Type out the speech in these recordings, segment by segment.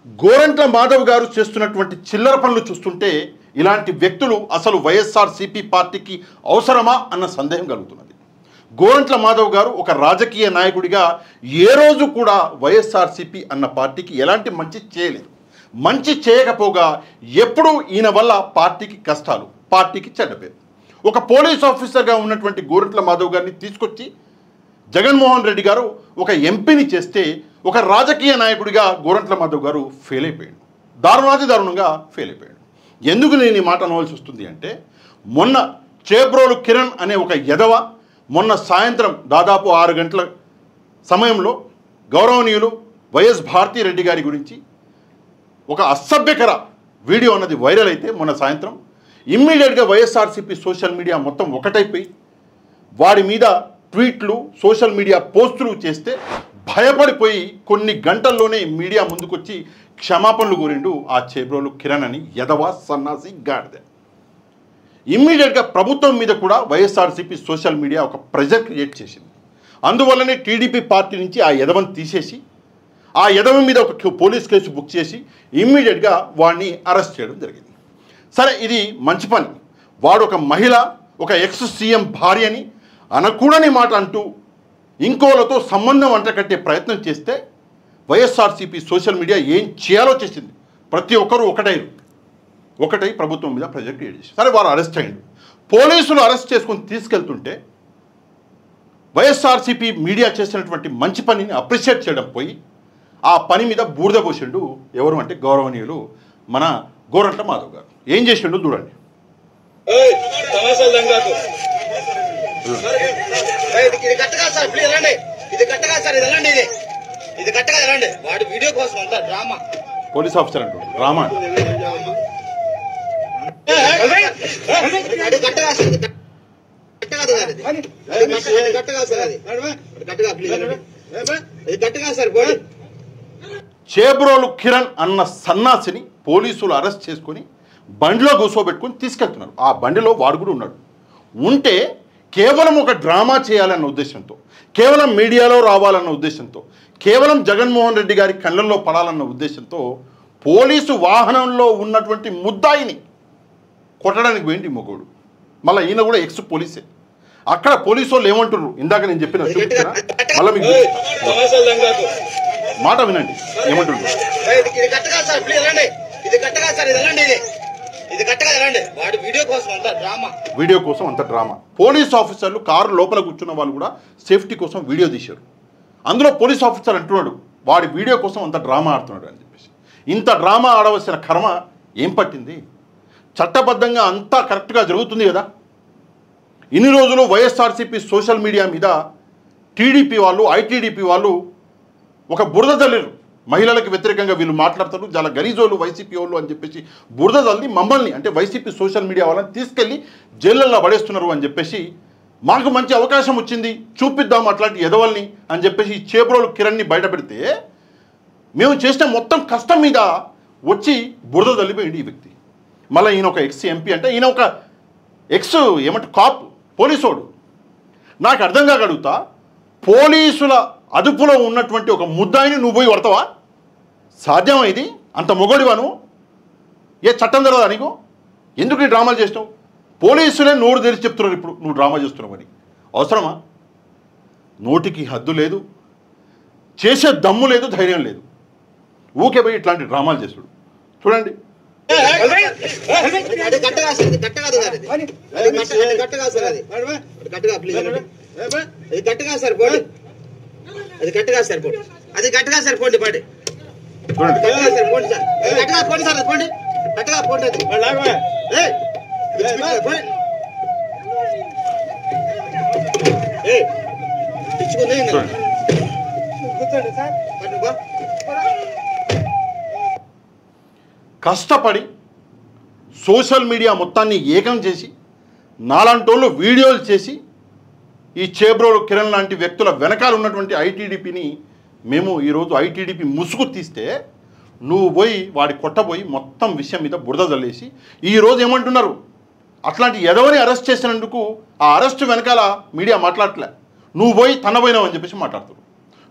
గోరంట్ల మాధవ్ గారు చేస్తున్నటువంటి చిల్లర పనులు చూస్తుంటే ఇలాంటి వ్యక్తులు అసలు వైఎస్ఆర్సీపీ పార్టీకి అవసరమా అన్న సందేహం కలుగుతున్నది. గోరంట్ల మాధవ్ గారు ఒక రాజకీయ నాయకుడిగా ఏ రోజు కూడా వైఎస్ఆర్సీపీ అన్న పార్టీకి ఎలాంటి మంచి చేయలేదు. మంచి చేయకపోగా ఎప్పుడూ ఈయన వల్ల పార్టీకి కష్టాలు, పార్టీకి చెడ్డ పేరు. ఒక పోలీస్ ఆఫీసర్గా ఉన్నటువంటి గోరంట్ల మాధవ్ గారిని తీసుకొచ్చి జగన్మోహన్ రెడ్డి గారు ఒక ఎంపీని చేస్తే ఒక రాజకీయ నాయకుడిగా గోరంట్ల మాధవ్ గారు ఫెయిల్ అయిపోయాడు. దారుణంగా ఫెయిల్ అయిపోయాడు. ఎందుకు నేను ఈ మాట అనవలసి వస్తుంది అంటే, మొన్న చేబ్రోలు కిరణ్ అనే ఒక యదవ మొన్న సాయంత్రం దాదాపు 6 గంటల సమయంలో గౌరవనీయులు వైఎస్ భారతీరెడ్డి గారి గురించి ఒక అసభ్యకర వీడియో అన్నది వైరల్ అయితే మొన్న సాయంత్రం ఇమ్మీడియట్గా వైఎస్ఆర్సీపీ సోషల్ మీడియా మొత్తం ఒకటైపోయి వాడి మీద ట్వీట్లు, సోషల్ మీడియా పోస్టులు చేస్తే భయపడిపోయి కొన్ని గంటల్లోనే మీడియా ముందుకొచ్చి క్షమాపణలు కోరిండు ఆ చేబ్రోలు కిరణ్ అని యదవ సన్నాసి గాడిద. ఇమ్మీడియట్గా ప్రభుత్వం మీద కూడా వైఎస్ఆర్సీపీ సోషల్ మీడియా ఒక ప్రెజర్ క్రియేట్ చేసింది. అందువల్లనే టీడీపీ పార్టీ నుంచి ఆ యదవని తీసేసి ఆ యదవ మీద ఒక పోలీస్ కేసు బుక్ చేసి ఇమ్మీడియట్గా వాడిని అరెస్ట్ చేయడం జరిగింది. సరే, ఇది మంచి పని. వాడు ఒక మహిళ, ఒక ఎక్స్ సీఎం భార్యని అనకూడని మాట అంటూ ఇంకోలతో సంబంధం అంటకట్టే ప్రయత్నం చేస్తే వైఎస్ఆర్సీపీ సోషల్ మీడియా ఏం చేయాలో చేసింది. ప్రతి ఒక్కరూ ఒకటై ప్రభుత్వం మీద ప్రెజర్ క్రియేట్ చేసి సరే వారు అరెస్ట్ అయ్యిండు. పోలీసులు అరెస్ట్ చేసుకొని తీసుకెళ్తుంటే వైఎస్ఆర్సీపీ మీడియా చేసినటువంటి మంచి పనిని అప్రిషియేట్ చేయడం పోయి ఆ పని మీద బూడిద పోసిండు. ఎవరు అంటే గౌరవనీయులు మన గోరంట్ల మాధవ్ గారు. ఏం చేసిండు చూడండి. పోలీస్ ఆఫీసర్ అంటాడు డ్రామా. చేబ్రోలు కిరణ్ అన్న సన్నాసిని పోలీసులు అరెస్ట్ చేసుకొని బండిలో కూర్చోబెట్టుకొని తీసుకెళ్తున్నారు. ఆ బండిలో వాడు కూడా ఉన్నాడు. ఉంటే కేవలం ఒక డ్రామా చేయాలన్న ఉద్దేశంతో, కేవలం మీడియాలో రావాలన్న ఉద్దేశంతో, కేవలం జగన్మోహన్ రెడ్డి గారి కళ్ళల్లో పడాలన్న ఉద్దేశంతో పోలీసు వాహనంలో ఉన్నటువంటి ముద్దాయిని కొట్టడానికి పోయింది మొగోడు. మళ్ళీ ఈయన కూడా ఎక్స్ పోలీసే. అక్కడ పోలీసు వాళ్ళు ఏమంటున్నారు ఇందాక నేను చెప్పిన చూపించారా, మళ్ళీ మీకు మాట వినండి ఏమంటున్నారు. వీడియో కోసం అంత డ్రామా. పోలీస్ ఆఫీసర్లు కారు లోపల కూర్చున్న వాళ్ళు కూడా సేఫ్టీ కోసం వీడియో తీశారు. అందులో పోలీస్ ఆఫీసర్ అంటున్నాడు వాడి వీడియో కోసం అంత డ్రామా ఆడుతున్నాడు అని చెప్పేసి. ఇంత డ్రామా ఆడవలసిన కర్మ ఏం పట్టింది? చట్టబద్ధంగా అంతా కరెక్ట్గా జరుగుతుంది కదా. ఇన్ని రోజులు వైఎస్ఆర్సీపీ సోషల్ మీడియా మీద టీడీపీ వాళ్ళు, ఐటీడీపీ వాళ్ళు ఒక బురద జల్లిరు. మహిళలకు వ్యతిరేకంగా వీళ్ళు మాట్లాడతారు, చాలా గలీజోళ్ళు వైసీపీ వాళ్ళు అని చెప్పేసి బురద జల్లి మమ్మల్ని అంటే వైసీపీ సోషల్ మీడియా వాళ్ళని తీసుకెళ్ళి జైళ్ళల్లో పడేస్తున్నారు అని చెప్పేసి మాకు మంచి అవకాశం వచ్చింది చూపిద్దాం అట్లాంటి ఎదవల్ని అని చెప్పేసి చేబ్రోలు కిరణ్ని బయట పెడితే మేము చేసిన మొత్తం కష్టం మీద వచ్చి బురద జల్లిపోయింది ఈ వ్యక్తి. మళ్ళీ ఈయన ఒక ఎక్స్ ఎంపీ అంటే ఈయన ఒక ఎక్స్ ఏమంటే కాప్ పోలీసోడు. నాకు అర్థం కాగలుగుతా, పోలీసుల అదుపులో ఉన్నటువంటి ఒక ముద్దాయిని నువ్వు పోయి కొడతావా? సాధ్యమా ఇది? అంత మొగోడివా నువ్వు? ఏ చట్టం జరగదా నీకు? ఎందుకు ఈ డ్రామాలు చేస్తావు? పోలీసులే నోరు తెరిచి చెప్తున్నారు ఇప్పుడు నువ్వు డ్రామా చేస్తున్నావు అని. అవసరమా? నోటికి హద్దు లేదు, చేసే దమ్ము లేదు, ధైర్యం లేదు. ఊకే పోయి ఇట్లాంటి డ్రామాలు చేస్తాడు. చూడండి కష్టపడి సోషల్ మీడియా మొత్తాన్ని ఏకం చేసి నాలాంటోళ్ళు వీడియోలు చేసి ఈ చేబ్రోలు కిరణ్ లాంటి వ్యక్తుల వెనకాల ఉన్నటువంటి ఐటీడీపీని మేము ఈరోజు ఐటీడీపీ ముసుగు తీస్తే నువ్వు పోయి వాడి కొట్టబోయి మొత్తం విషయం మీద బురద జల్లేసి ఈరోజు ఏమంటున్నారు, అట్లాంటి ఎదవని అరెస్ట్ చేసినందుకు ఆ అరెస్ట్ వెనకాల మీడియా మాట్లాడలే, నువ్వు పోయి తనబోయినావు అని చెప్పేసి మాట్లాడుతారు,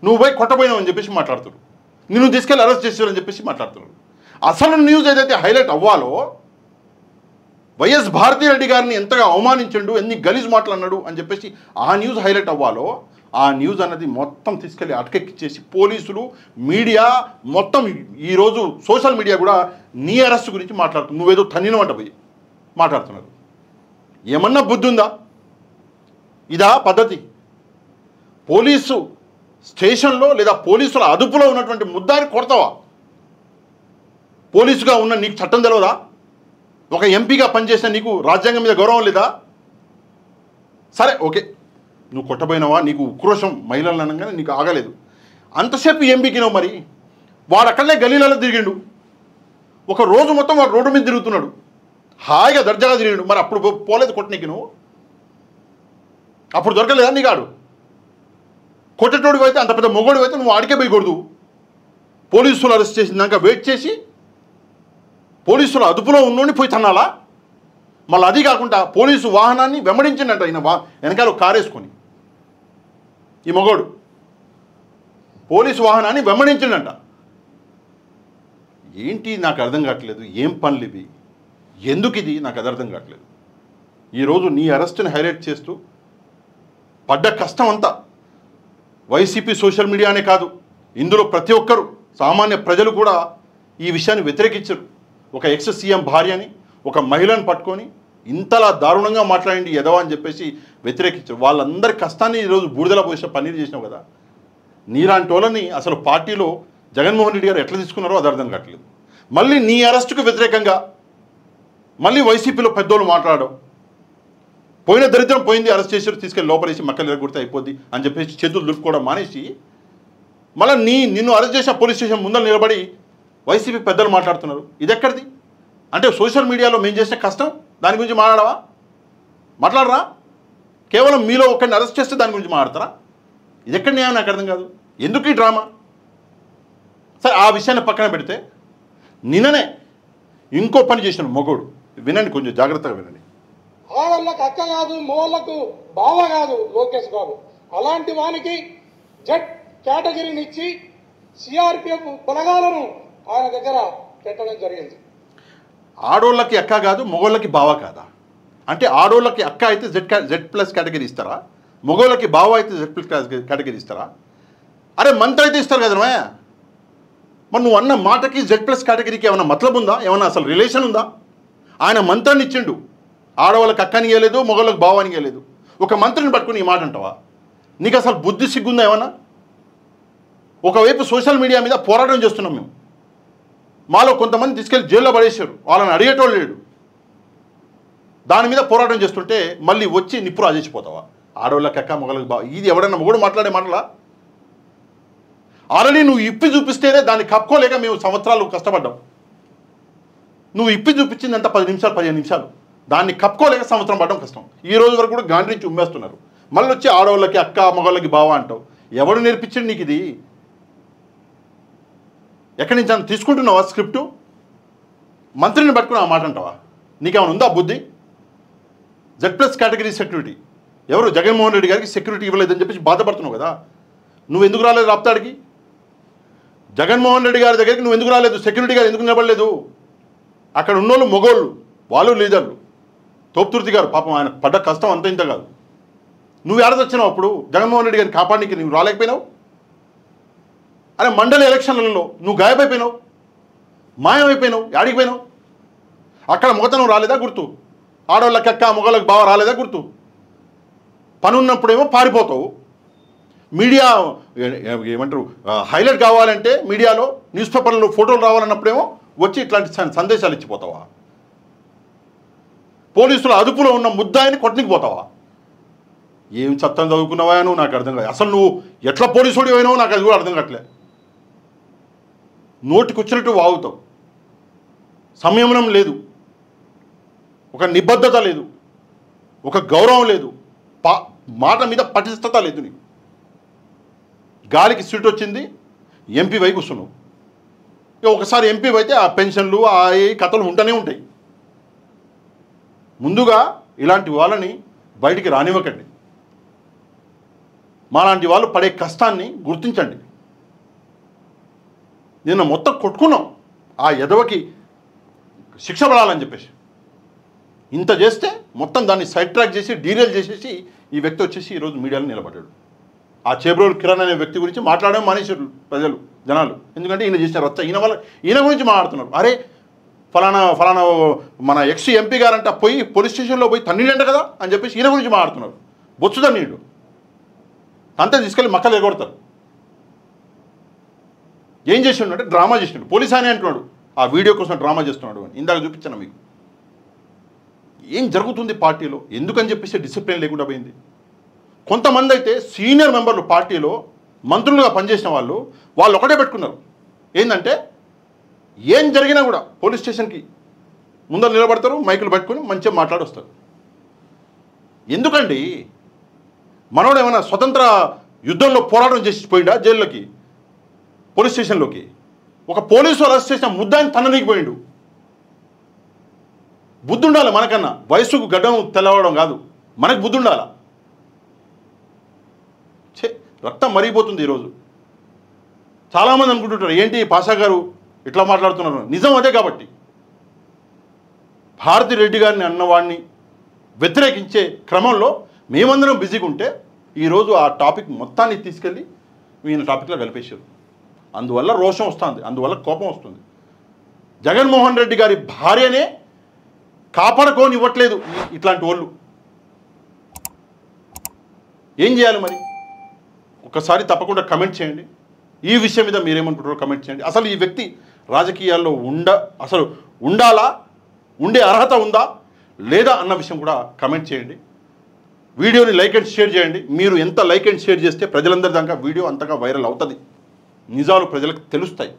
నువ్వు పోయి కొట్టబోయినావు అని చెప్పేసి మాట్లాడుతారు. నిన్ను తీసుకెళ్ళి అరెస్ట్ చేశారని చెప్పేసి మాట్లాడుతున్నారు. అసలు న్యూస్ ఏదైతే హైలైట్ అవ్వాలో, వైఎస్ భారతిరెడ్డి గారిని ఎంతగా అవమానించండు, ఎన్ని గలీజ్ మాటలు అన్నాడు అని చెప్పేసి ఆ న్యూస్ హైలైట్ అవ్వాలో, ఆ న్యూస్ అన్నది మొత్తం తీసుకెళ్ళి అటకెక్కిచ్చేసి పోలీసులు, మీడియా మొత్తం ఈరోజు సోషల్ మీడియా కూడా నీ అరెస్ట్ గురించి మాట్లాడుతుంది. నువ్వేదో తన్నినవంట పోయి మాట్లాడుతున్నారు. ఏమన్నా బుద్ధి ఉందా? ఇదా పద్ధతి? పోలీసు స్టేషన్లో లేదా పోలీసుల అదుపులో ఉన్నటువంటి ముద్దాయిని కొడతావా? పోలీసుగా ఉన్న నీకు చట్టం తెలియదా? ఒక ఎంపీగా పనిచేసిన నీకు రాజ్యాంగం మీద గౌరవం లేదా? సరే ఓకే, నువ్వు కొట్టబోయినావా, నీకు ఉక్రోషం మహిళలు అనగానే నీకు ఆగలేదు, అంతసేపు ఎంపీకినావు. మరి వాడు అక్కడనే గలీలలో తిరిగిండు, ఒక రోజు మొత్తం వాడు రోడ్డు మీద తిరుగుతున్నాడు, హాయిగా దర్జాగా తిరిగిండు. మరి అప్పుడు పోలేదు కొట్టనీకి నువ్వు? అప్పుడు దొరకలేదా నీకాడు? కొట్టేటోడివి అయితే, అంత పెద్ద మొగోడివి అయితే నువ్వు ఆడికే పోయకూడదు. పోలీసులు అరెస్ట్ చేసినాక వెయిట్ చేసి పోలీసుల అదుపులో ఉన్నోని పోయి తన్నాలా? మళ్ళీ అది కాకుండా పోలీసు వాహనాన్ని వెంబడించిండట ఈయన, వెనకాల కారేసుకొని. ఈ మొగోడు పోలీసు వాహనాన్ని వెంబడించిండట. ఏంటి నాకు అర్థం కావట్లేదు. ఏం పనులు ఇవి? ఎందుకు ఇది నాకు అది అర్థం కావట్లేదు. ఈరోజు నీ అరెస్ట్ని హైలైట్ చేస్తూ పడ్డ కష్టం అంతా వైసీపీ సోషల్ మీడియానే కాదు, ఇందులో ప్రతి ఒక్కరు సామాన్య ప్రజలు కూడా ఈ విషయాన్ని వ్యతిరేకించరు. ఒక ఎక్స్ సీఎం భార్యని, ఒక మహిళను పట్టుకొని ఇంతలా దారుణంగా మాట్లాడింది ఎదవా అని చెప్పేసి వ్యతిరేకించరు. వాళ్ళందరి కష్టాన్ని ఈరోజు బూడిదల పోసిన పన్నీరు చేసినావు కదా. నీలాంటి వాళ్ళని అసలు పార్టీలో జగన్మోహన్ రెడ్డి గారు ఎట్లా తీసుకున్నారో అది అర్థం కావట్లేదు. మళ్ళీ నీ అరెస్టుకు వ్యతిరేకంగా మళ్ళీ వైసీపీలో పెద్దోళ్ళు మాట్లాడడం, పోయిన దరిద్రం పోయింది, అరెస్ట్ చేసి తీసుకెళ్ళి లోపలేసి మక్కలు ఎరగొడితే అయిపోద్ది అని చెప్పేసి చేతులు దులుపుకోవడం మానేసి మళ్ళీ నిన్ను అరెస్ట్ చేసిన పోలీస్ స్టేషన్ ముందర నిలబడి వైసీపీ పెద్దలు మాట్లాడుతున్నారు. ఇది ఎక్కడిది? అంటే సోషల్ మీడియాలో మేము చేసిన కష్టం దాని గురించి మాట్లాడవా? మాట్లాడరా? కేవలం మీలో ఒకరిని అరెస్ట్ చేస్తే దాని గురించి మాట్లాడతారా? ఇది ఎక్కడ న్యాయం నాకు అర్థం కాదు. ఎందుకు ఈ డ్రామా? సరే ఆ విషయాన్ని పక్కన పెడితే నిన్ననే ఇంకో పని చేసిన మొగోడు, వినండి, కొంచెం జాగ్రత్తగా వినండి. ఆడళ్ళకు అక్క కాదు, మోళ్ళకు బావ కాదు లోకేష్ బాబు. అలాంటి వానికి జెడ్ కేటగిరీని ఇచ్చి సిఆర్పిఎఫ్ బలగాలను ఆయన దగ్గర పెట్టడం జరిగింది. ఆడోళ్ళకి అక్క కాదు, మొగోళ్ళకి బావ కాదా? అంటే ఆడోళ్ళకి అక్క అయితే జెడ్ ప్లస్ కేటగిరీ ఇస్తారా? మొగోళ్ళకి బావ అయితే జెడ్ ప్లస్ కేటగిరీ ఇస్తారా? అరే మంత్రి అయితే ఇస్తారు కదా. మరి నువ్వు అన్న మాటకి జెడ్ ప్లస్ కేటగిరీకి ఏమైనా మతలబు ఉందా? ఏమన్నా అసలు రిలేషన్ ఉందా? ఆయన మంత్రాన్ని ఇచ్చిండు, ఆడవాళ్ళకి అక్కని ఇవ్వలేదు, మొగోళ్ళకి బావాని ఇవ్వలేదు. ఒక మంత్రిని పట్టుకుని ఈ మాట అంటావా? నీకు అసలు బుద్ధి సిగ్గుందా ఏమన్నా? ఒకవైపు సోషల్ మీడియా మీద పోరాటం చేస్తున్నాం మేము, మాలో కొంతమంది తీసుకెళ్ళి జైల్లో పడేశారు, వాళ్ళని అడిగేటోళ్ళు లేడు. దాని మీద పోరాటం చేస్తుంటే మళ్ళీ వచ్చి నిప్పురు ఆదేశిపోతావా? ఆడవాళ్ళకి అక్క, మొగలకి బావ. ఇది ఎవడన్నా మొగుడు మాట్లాడే మాటలా? ఆల్రెడీ నువ్వు ఇప్పి చూపిస్తేనే దాన్ని కప్పుకోలేక మేము సంవత్సరాలు కష్టపడ్డాం. నువ్వు ఇప్పి చూపించింది అంత 10 నిమిషాలు 15 నిమిషాలు, దాన్ని కప్పుకోలేక సంవత్సరం పడడం కష్టం. ఈ రోజు వరకు కూడా గాంధీ నుంచి ఉమ్మేస్తున్నారు. మళ్ళీ వచ్చి ఆడవాళ్ళకి అక్క, మొగళ్ళకి బావ అంటావు. ఎవడు నేర్పించండి నీకు ఇది? ఎక్కడి నుంచి అని తీసుకుంటున్నావా స్క్రిప్టు? మంత్రిని పట్టుకుని ఆ మాట అంటావా? నీకేమైనా ఉందా బుద్ధి? జెడ్ ప్లస్ కేటగిరీ సెక్యూరిటీ ఎవరు? జగన్మోహన్ రెడ్డి గారికి సెక్యూరిటీ ఇవ్వలేదని చెప్పేసి బాధపడుతున్నావు కదా. నువ్వు ఎందుకు రాలేదు రాప్తాడికి? జగన్మోహన్ రెడ్డి గారి దగ్గరికి నువ్వు ఎందుకు రాలేదు? సెక్యూరిటీ గారు ఎందుకు నిలబడలేదు? అక్కడ ఉన్నోళ్ళు మొగోళ్ళు, వాళ్ళు లీడర్లు. తోపుతుర్తి గారు పాపం, ఆయన పడ్డ కష్టం అంత ఇంత కాదు. నువ్వు ఏడదొచ్చినావు అప్పుడు జగన్మోహన్ రెడ్డి గారిని కాపాడడానికి? నువ్వు రాలేకపోయినావు. అరే మండలి ఎలక్షన్లలో నువ్వు గాయపైపోయినావు, మాయమైపోయినావు, యాడికి పోయినావు? అక్కడ మొగతనం రాలేదా గుర్తు? ఆడవాళ్ళకి అక్క, మొగళ్ళకి బావ రాలేదా గుర్తు? పని ఉన్నప్పుడేమో పారిపోతావు. మీడియా ఏమంటారు, హైలైట్ కావాలంటే మీడియాలో న్యూస్ పేపర్లో ఫోటోలు రావాలన్నప్పుడేమో వచ్చి ఇట్లాంటి సందేశాలు ఇచ్చిపోతావా? పోలీసుల అదుపులో ఉన్న ముద్దాయిని కొట్టనికి పోతావా? ఏం చట్టం చదువుకున్నావా నువ్వు? నాకు అర్థం కాదు. అసలు నువ్వు ఎట్లా పోలీసుడి అయినావో నాకు అది కూడా అర్థం కావట్లే. నోటికి వచ్చినట్టు వాగుతావు, సంయమనం లేదు, ఒక నిబద్ధత లేదు, ఒక గౌరవం లేదు, మాట మీద పటిష్టత లేదు. నీకు గాలికి సీట్ వచ్చింది, ఎంపీ వై కూర్చున్నావు. ఇక ఒకసారి ఎంపీ అయితే ఆ పెన్షన్లు ఆ కథలు ఉంటూనే ఉంటాయి. ముందుగా ఇలాంటి వాళ్ళని బయటికి రానివ్వకండి. మాలాంటి వాళ్ళు పడే కష్టాన్ని గుర్తించండి. నిన్న మొత్తం కొట్టుకున్నాం ఆ ఎదవకి శిక్ష పడాలని చెప్పేసి. ఇంత చేస్తే మొత్తం దాన్ని సైడ్ ట్రాక్ చేసి డీరేల్ చేసేసి ఈ వ్యక్తి వచ్చేసి ఈరోజు మీడియాలో నిలబడ్డాడు. ఆ చేబ్రోలు కిరణ్ అనే వ్యక్తి గురించి మాట్లాడడం మానేశారు ప్రజలు, జనాలు. ఎందుకంటే ఈయన చేసిన రచ్చ, ఈయన గురించి మాట్లాడుతున్నారు. అరే ఫలానా మన ఎక్స్ ఎంపీ గారంట పోయి పోలీస్ స్టేషన్లో పోయి తన్నీడంట కదా అని చెప్పేసి ఈయన గురించి మాట్లాడుతున్నారు. బొచ్చు తన్నీడు అంతే తీసుకెళ్ళి మక్కలు ఎగొడతారు. ఏం చేసిండు అంటే డ్రామా చేసినాడు. పోలీస్ ఆయన అంటున్నాడు ఆ వీడియో కోసం డ్రామా చేస్తున్నాడు అని. ఇందాక చూపించాను మీకు. ఏం జరుగుతుంది పార్టీలో, ఎందుకని చెప్పేసి డిసిప్లిన్ లేకుండా పోయింది. కొంతమంది అయితే సీనియర్ మెంబర్లు పార్టీలో మంత్రులుగా పనిచేసిన వాళ్ళు ఒకటే పెట్టుకున్నారు. ఏంటంటే ఏం జరిగినా కూడా పోలీస్ స్టేషన్కి ముందర నిలబడతారు, మైకులు పట్టుకొని మంచిగా మాట్లాడొస్తారు. ఎందుకండి మనోడు ఏమైనా స్వతంత్ర యుద్ధంలో పోరాటం చేసి పోయిండా జైల్లోకి, పోలీస్ స్టేషన్లోకి? ఒక పోలీసు అరెస్ట్ చేసిన ముద్దాన్ని తననీకి పోయిండు. బుద్ధి ఉండాలి మనకన్నా. వయసుకు గడ్డం తెల్లవడం కాదు, మనకు బుద్ధి ఉండాలి. రక్తం మరిగిపోతుంది ఈరోజు. చాలామంది అనుకుంటుంటారు ఏంటి పాషా గారు ఇట్లా మాట్లాడుతున్నారు. నిజం అదే. కాబట్టి భారతి రెడ్డి గారిని అన్నవాడిని వ్యతిరేకించే క్రమంలో మేమందరం బిజీగా ఉంటే ఈరోజు ఆ టాపిక్ మొత్తాన్ని తీసుకెళ్ళి ఈయన టాపిక్లో కలిపేశారు. అందువల్ల రోషం వస్తుంది, అందువల్ల కోపం వస్తుంది. జగన్మోహన్ రెడ్డి గారి భార్యనే కాపాడుకోనివ్వట్లేదు ఇట్లాంటి వాళ్ళు. ఏం చేయాలి మరి? ఒకసారి తప్పకుండా కమెంట్ చేయండి. ఈ విషయం మీద మీరేమనుకుంటారో కమెంట్ చేయండి. అసలు ఈ వ్యక్తి రాజకీయాల్లో అసలు ఉండాలా, ఉండే అర్హత ఉందా లేదా అన్న విషయం కూడా కమెంట్ చేయండి. వీడియోని లైక్ అండ్ షేర్ చేయండి. మీరు ఎంత లైక్ అండ్ షేర్ చేస్తే ప్రజలందరి దాకా వీడియో అంతగా వైరల్ అవుతుంది, నిజాలు ప్రజలకు తెలుస్తాయి.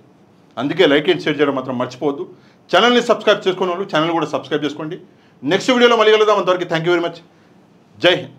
అందుకే లైక్ అండ్ షేర్ చేయడం మాత్రం మర్చిపోవద్దు. ఛానల్ని సబ్స్క్రైబ్ చేసుకునే వాళ్ళు ఛానల్ కూడా సబ్స్క్రైబ్ చేసుకోండి. నెక్స్ట్ వీడియోలో మళ్ళీ కలుద్దాం. అంతవరకు థ్యాంక్ యూ వెరీ మచ్. జై హింద్.